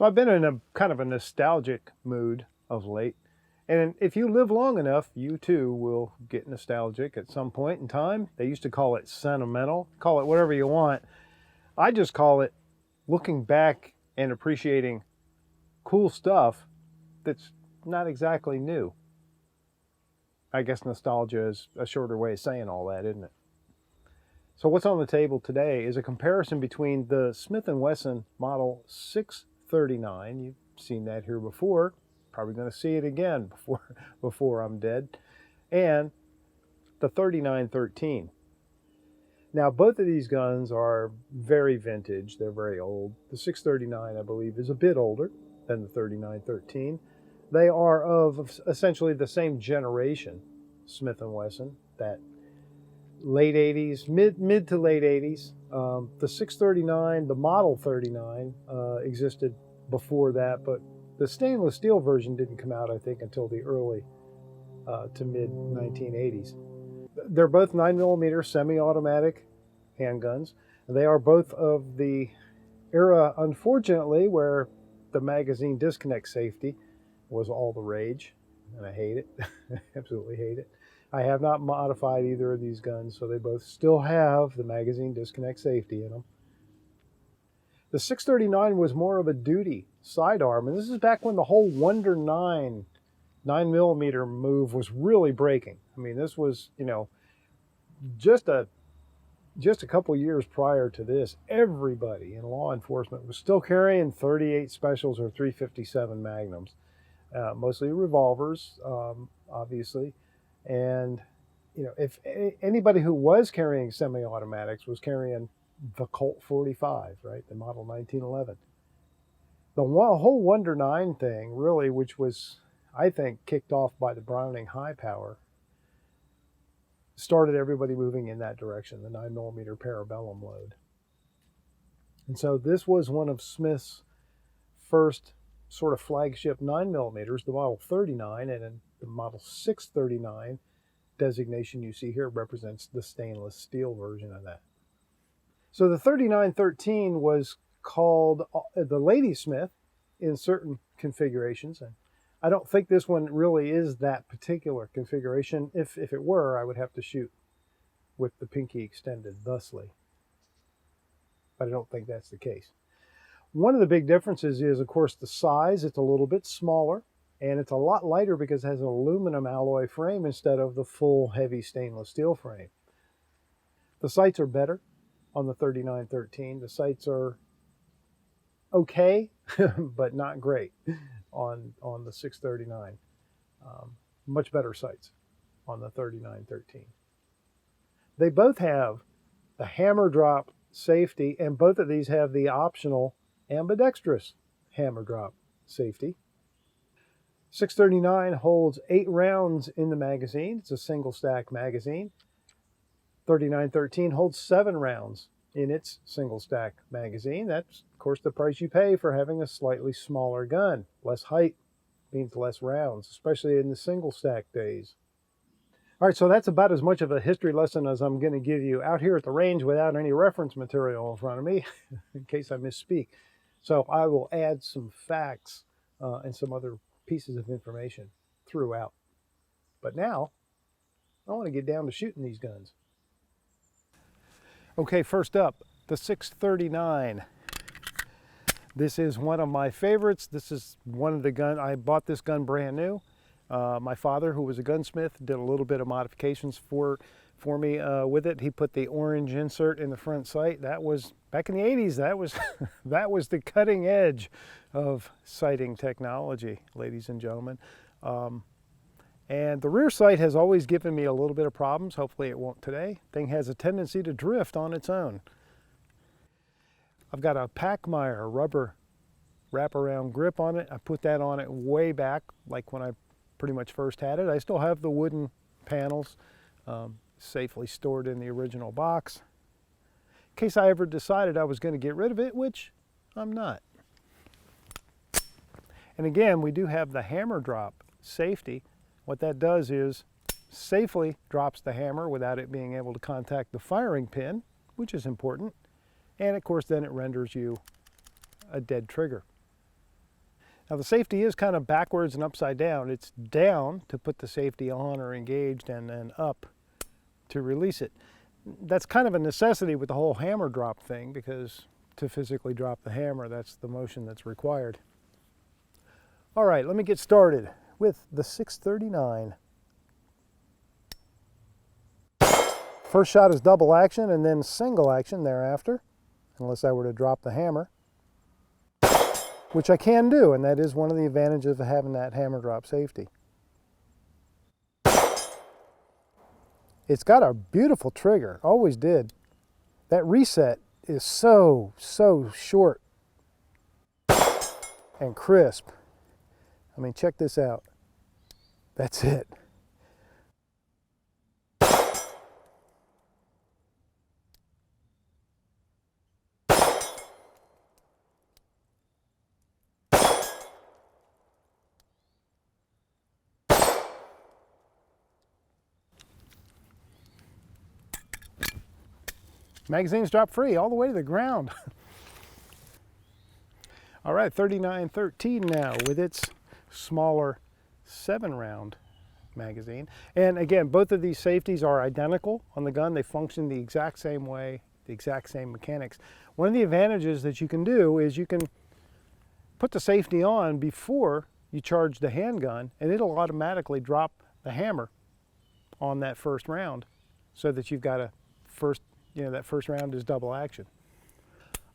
So I've been in a kind of a nostalgic mood of late. And if you live long enough, you too will get nostalgic at some point in time. They used to call it sentimental, call it whatever you want. I just call it looking back and appreciating cool stuff that's not exactly new. I guess nostalgia is a shorter way of saying all that, isn't it? So what's on the table today is a comparison between the Smith & Wesson Model 639. You've seen that here before. Probably going to see it again before I'm dead. And the 3913. Now, both of these guns are very vintage. They're very old. The 639, I believe, is a bit older than the 3913. They are of essentially the same generation, Smith & Wesson, that late 80s, mid to late 80s. The 639, the Model 39, existed before that, but the stainless steel version didn't come out, I think, until the early to mid 1980s. They're both 9mm semi-automatic handguns. They are both of the era, unfortunately, where the magazine disconnect safety was all the rage, and I hate it. Absolutely hate it. I have not modified either of these guns, so they both still have the magazine disconnect safety in them. The 639 was more of a duty sidearm, and this is back when the whole Wonder 9mm move was really breaking. I mean, this was, you know, just a couple years prior to this, everybody in law enforcement was still carrying 38 specials or 357 magnums, mostly revolvers, obviously. And, you know, if anybody who was carrying semi-automatics was carrying the Colt 45, right, the Model 1911. The whole Wonder 9 thing, really, which was, I think, kicked off by the Browning High Power, started everybody moving in that direction, the 9mm parabellum load. And so this was one of Smith's first sort of flagship 9mm, the Model 39, and then the Model 639 designation you see here represents the stainless steel version of that. So the 3913 was called the Ladysmith in certain configurations, and I don't think this one really is that particular configuration. If it were, I would have to shoot with the pinky extended thusly, but I don't think that's the case. One of the big differences is, of course, the size. It's a little bit smaller, and it's a lot lighter because it has an aluminum alloy frame instead of the full heavy stainless steel frame. The sights are better on the 3913. The sights are okay, but not great on the 639. Much better sights on the 3913. They both have the hammer drop safety, and both of these have the optional ambidextrous hammer drop safety. 639 holds 8 rounds in the magazine. It's a single stack magazine. 3913 holds 7 rounds in its single stack magazine. That's, of course, the price you pay for having a slightly smaller gun. Less height means less rounds, especially in the single stack days. All right, so that's about as much of a history lesson as I'm going to give you out here at the range without any reference material in front of me, in case I misspeak. So I will add some facts and some other pieces of information throughout. But now, I want to get down to shooting these guns. Okay, first up, the 639. This is one of my favorites. This is one of the guns. I bought this gun brand new. My father, who was a gunsmith, did a little bit of modifications for me with it. He put the orange insert in the front sight. That was, back in the 80s, that was the cutting edge of sighting technology, ladies and gentlemen. And the rear sight has always given me a little bit of problems. Hopefully it won't today. Thing has a tendency to drift on its own. I've got a Pachmayr rubber wraparound grip on it. I put that on it way back, like when I pretty much first had it. I still have the wooden panels safely stored in the original box, in case I ever decided I was going to get rid of it, which I'm not. And again, we do have the hammer drop safety. What that does is safely drops the hammer without it being able to contact the firing pin, which is important. And of course, then it renders you a dead trigger. Now the safety is kind of backwards and upside down. It's down to put the safety on or engaged, and then up to release it. That's kind of a necessity with the whole hammer drop thing, because to physically drop the hammer, that's the motion that's required. All right, let me get started with the 639. First shot is double action and then single action thereafter, unless I were to drop the hammer, which I can do, and that is one of the advantages of having that hammer drop safety. It's got a beautiful trigger, always did. That reset is so short and crisp. I mean, check this out. That's it. Magazines drop free all the way to the ground. All right, 3913 now with its smaller 7-round magazine. And again, both of these safeties are identical on the gun. They function the exact same way, the exact same mechanics. One of the advantages that you can do is you can put the safety on before you charge the handgun, and it'll automatically drop the hammer on that first round, so that you've got a first, that first round is double action.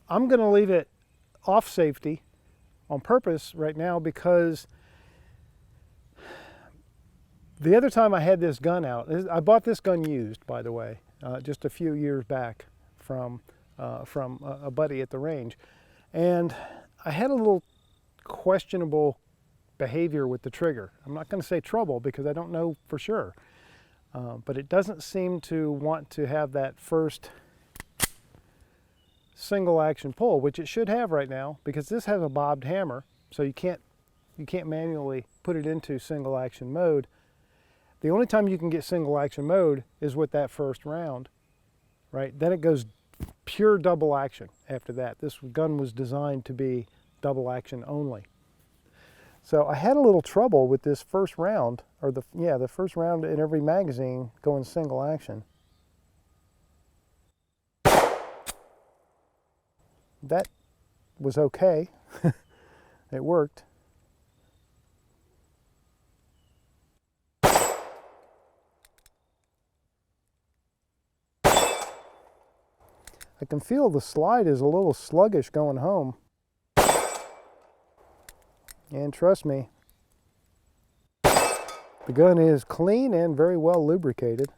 I'm going to leave it off safety on purpose right now, because the other time I had this gun out, I bought this gun used, by the way, just a few years back from a buddy at the range, and I had a little questionable behavior with the trigger. I'm not going to say trouble, because I don't know for sure. But it doesn't seem to want to have that first single action pull, which it should have right now, because this has a bobbed hammer, so you can't manually put it into single action mode. The only time you can get single action mode is with that first round, right? Then it goes pure double action after that. This gun was designed to be double action only. So I had a little trouble with this first round, or the first round in every magazine going single action. That was okay. It worked. I can feel the slide is a little sluggish going home. And trust me, the gun is clean and very well lubricated.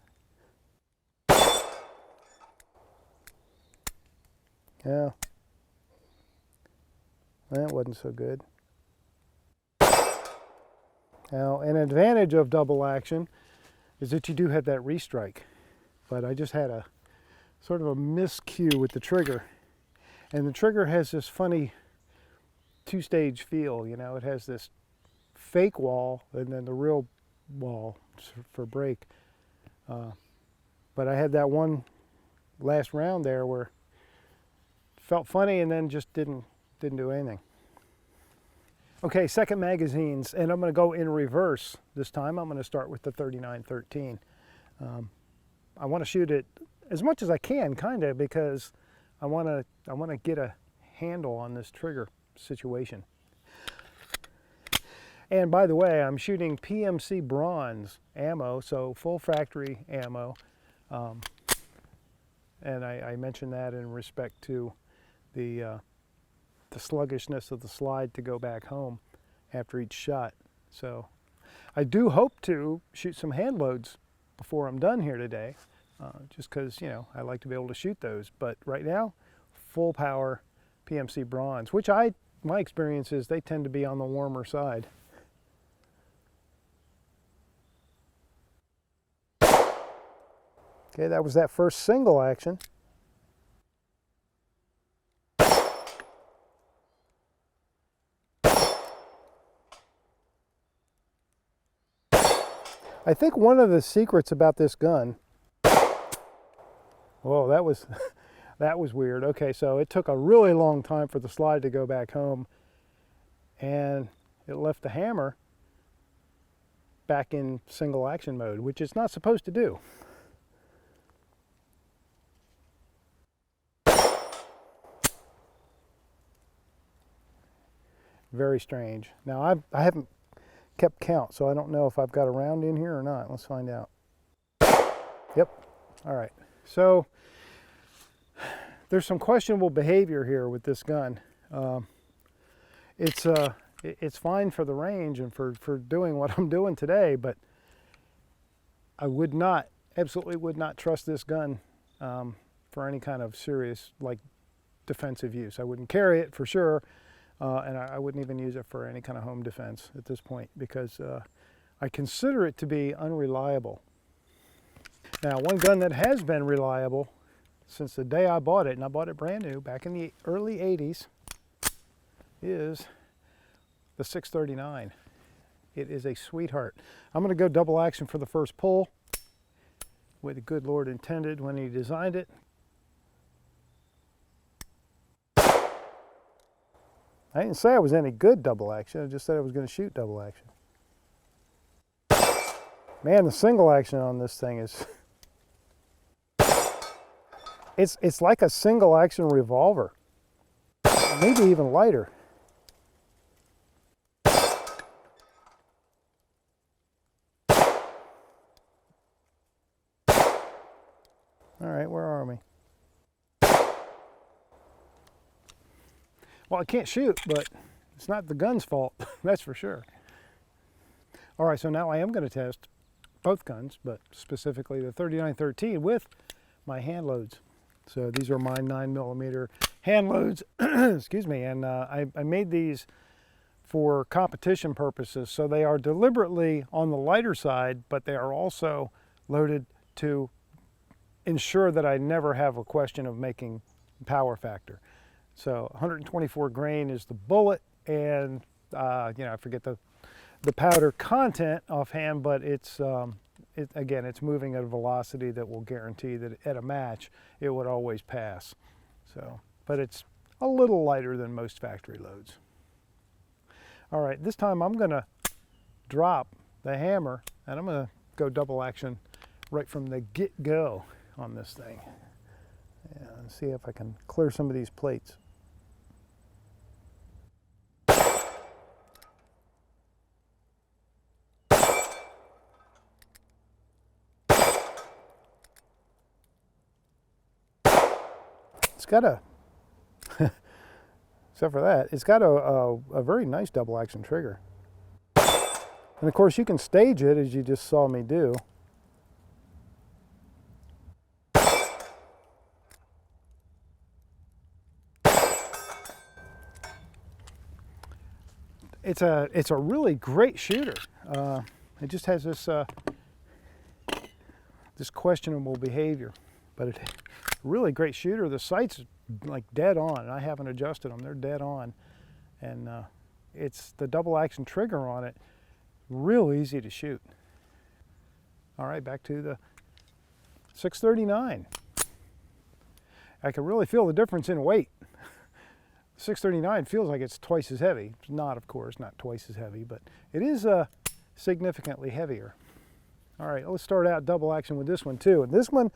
Yeah, that wasn't so good. Now, an advantage of double action is that you do have that restrike, but I just had a sort of a miscue with the trigger, and the trigger has this funny two-stage feel. It has this fake wall and then the real wall for break. But I had that one last round there where it felt funny and then just didn't do anything. Okay, second magazines, and I'm going to go in reverse this time. I'm going to start with the 3913. I want to shoot it as much as I can, kind of, because I want to get a handle on this trigger situation. And by the way, I'm shooting PMC bronze ammo, so full factory ammo. And I mentioned that in respect to the sluggishness of the slide to go back home after each shot. So I do hope to shoot some hand loads before I'm done here today, just because, I like to be able to shoot those. But right now, full power PMC bronze, which my experience is they tend to be on the warmer side. Okay, that was that first single action. I think one of the secrets about this gun, whoa, that was that was weird. Okay, so it took a really long time for the slide to go back home, and it left the hammer back in single action mode, which it's not supposed to do. Very strange. Now I haven't kept count, so I don't know if I've got a round in here or not. Let's find out. Yep. All right. So there's some questionable behavior here with this gun. It's fine for the range and for doing what I'm doing today, but I would not, absolutely would not trust this gun for any kind of serious, like, defensive use. I wouldn't carry it for sure. And I wouldn't even use it for any kind of home defense at this point, because I consider it to be unreliable. Now, one gun that has been reliable since the day I bought it, and I bought it brand new back in the early 80s, is the 639. It is a sweetheart. I'm going to go double action for the first pull, what the good Lord intended when he designed it. I didn't say I was any good double action, I just said I was going to shoot double action. Man, the single action on this thing is, it's like a single action revolver, maybe even lighter. All right, where are we? Well, I can't shoot, but it's not the gun's fault, that's for sure. All right, so now I am going to test both guns, but specifically the 3913 with my hand loads. So these are my 9mm hand loads, excuse me, and I made these for competition purposes. So they are deliberately on the lighter side, but they are also loaded to ensure that I never have a question of making power factor. So 124 grain is the bullet, and I forget the powder content offhand, but it's again, it's moving at a velocity that will guarantee that at a match it would always pass. So, but it's a little lighter than most factory loads. All right, this time I'm going to drop the hammer and I'm going to go double action right from the get-go on this thing. And see if I can clear some of these plates. It's got a, except for that, it's got a very nice double action trigger. And of course you can stage it as you just saw me do. It's a really great shooter. It just has this this questionable behavior, but it's a really great shooter. The sight's like dead on. I haven't adjusted them; they're dead on, and it's the double action trigger on it. Real easy to shoot. All right, back to the 639. I can really feel the difference in weight. 639 feels like it's twice as heavy. It's not, of course, not twice as heavy, but it is significantly heavier. All right, let's start out double action with this one too. And this one,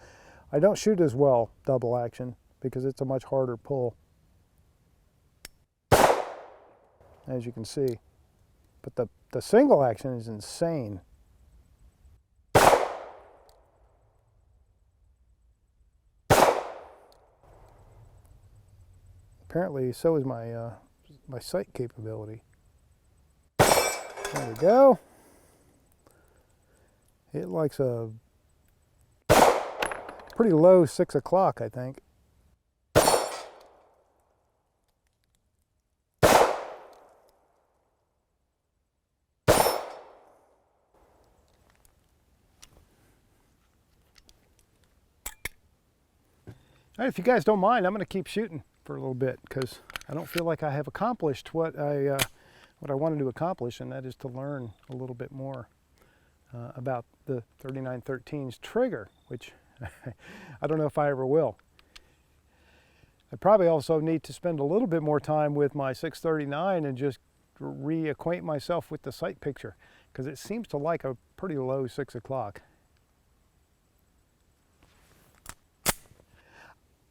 I don't shoot as well double action because it's a much harder pull, as you can see. But the single action is insane. Apparently, so is my my sight capability. There we go. It likes a pretty low 6 o'clock, I think. All right, if you guys don't mind, I'm going to keep shooting for a little bit because I don't feel like I have accomplished what I wanted to accomplish, and that is to learn a little bit more about the 3913's trigger, which I don't know if I ever will. I probably also need to spend a little bit more time with my 639 and just reacquaint myself with the sight picture, because it seems to like a pretty low 6 o'clock.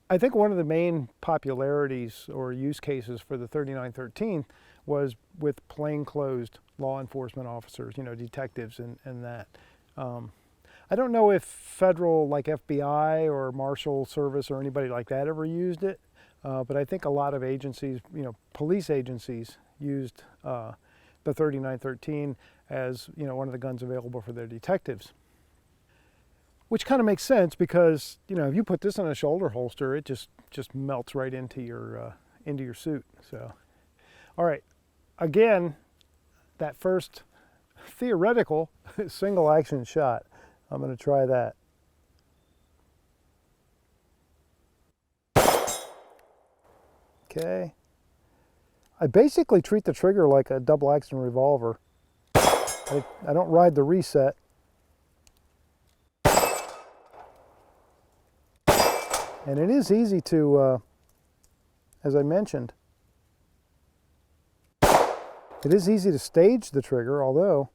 I think one of the main popularities or use cases for the 3913 was with plainclothes law enforcement officers, you know, detectives and that. I don't know if federal, like FBI or Marshal Service or anybody like that ever used it, but I think a lot of agencies, you know, police agencies used the 3913 as, you know, one of the guns available for their detectives. Which kind of makes sense because, you know, if you put this in a shoulder holster, it just melts right into your suit. So, all right, again, that first theoretical single action shot. I'm going to try that. Okay. I basically treat the trigger like a double action revolver. I don't ride the reset. And it is easy to, as I mentioned, it is easy to stage the trigger, although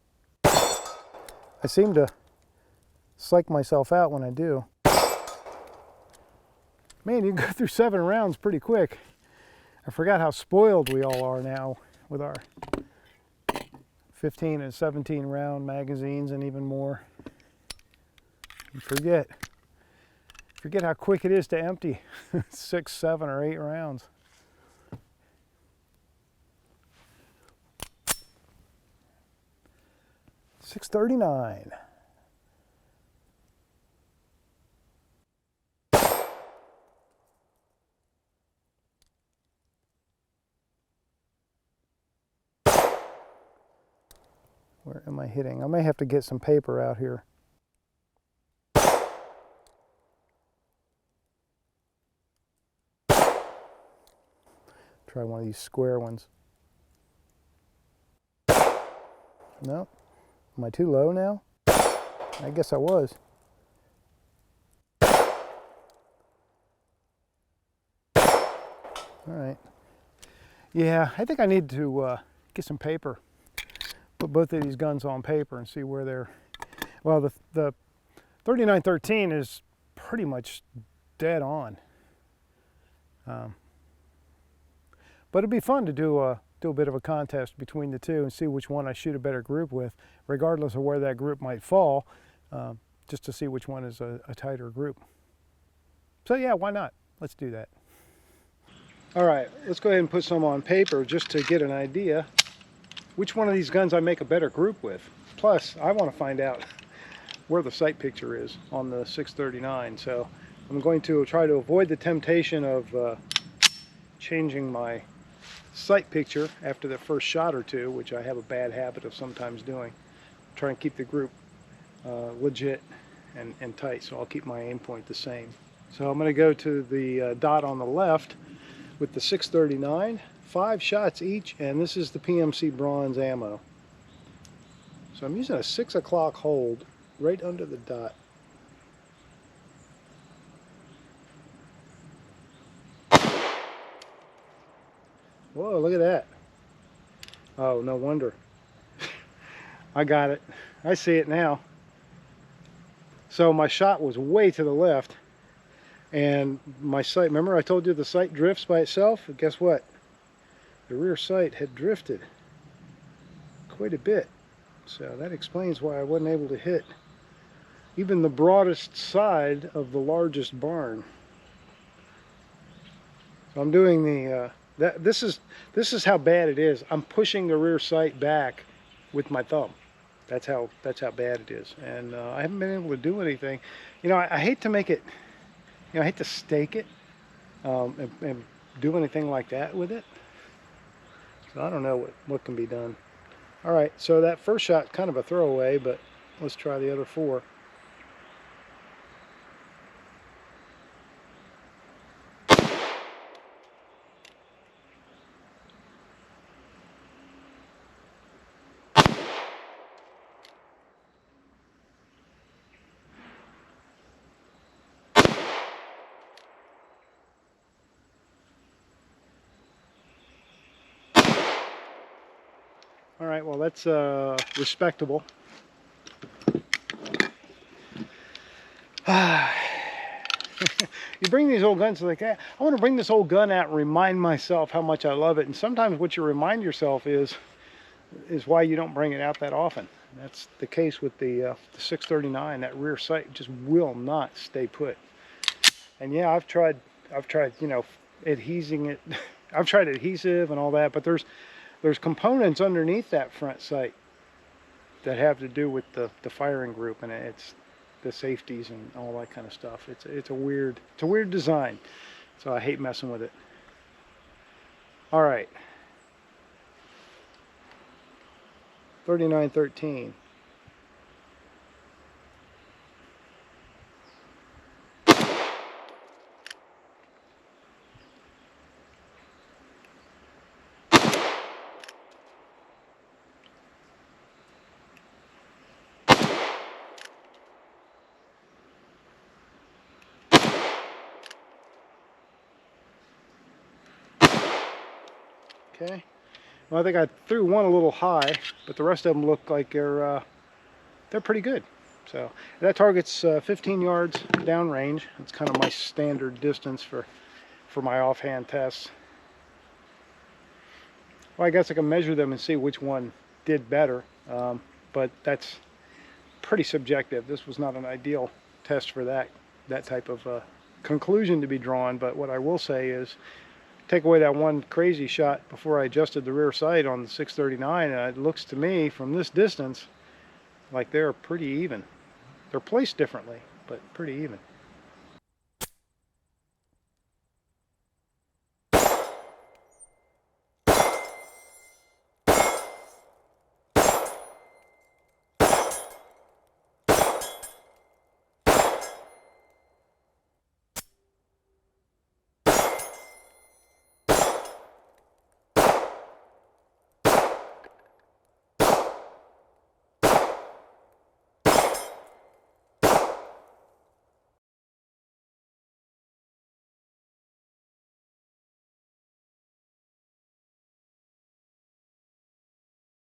I seem to psych myself out when I do. Man, you can go through 7 rounds pretty quick. I forgot how spoiled we all are now with our 15 and 17 round magazines and even more. You forget how quick it is to empty 6, 7, or 8 rounds. .639. Where am I hitting? I may have to get some paper out here. Try one of these square ones. No? Am I too low now? I guess I was. All right. Yeah, I think I need to get some paper. Put both of these guns on paper and see where they're... Well, the 3913 is pretty much dead on. But it'd be fun to do a bit of a contest between the two and see which one I shoot a better group with, regardless of where that group might fall, just to see which one is a tighter group. So yeah, why not? Let's do that. All right, let's go ahead and put some on paper just to get an idea which one of these guns I make a better group with. Plus, I want to find out where the sight picture is on the 639. So I'm going to try to avoid the temptation of changing my sight picture after the first shot or two, which I have a bad habit of sometimes doing. Try and keep the group legit and tight, so I'll keep my aim point the same. So I'm going to go to the dot on the left with the 639, 5 shots each, and this is the PMC bronze ammo. So I'm using a 6 o'clock hold right under the dot. Whoa, look at that. Oh, no wonder. I got it. I see it now. So my shot was way to the left, and my sight, remember I told you the sight drifts by itself? Guess what? The rear sight had drifted quite a bit. So that explains why I wasn't able to hit even the broadest side of the largest barn. So I'm doing the this is how bad it is. I'm pushing the rear sight back with my thumb. That's how bad it is, and I haven't been able to do anything. You know, I hate to make it. You know, I hate to stake it and do anything like that with it. So I don't know what can be done. All right, so that first shot kind of a throwaway, but let's try the other 4. All right, well, that's respectable. You bring these old guns like that. I want to bring this old gun out and remind myself how much I love it. And sometimes what you remind yourself is why you don't bring it out that often. That's the case with the 639. That rear sight just will not stay put. And yeah, I've tried, you know, adhesing it. I've tried adhesive and all that, but there's components underneath that front sight that have to do with the firing group, and it's the safeties and all that kind of stuff. It's a weird design, so I hate messing with it. All right, 3913. Okay. Well, I think I threw one a little high, but the rest of them look like they're pretty good. So that target's 15 yards downrange. It's kind of my standard distance for my offhand tests. Well, I guess I can measure them and see which one did better, but that's pretty subjective. This was not an ideal test for that type of conclusion to be drawn. But what I will say is, take away that one crazy shot before I adjusted the rear sight on the 639, and it looks to me from this distance like they're pretty even. They're placed differently, but pretty even.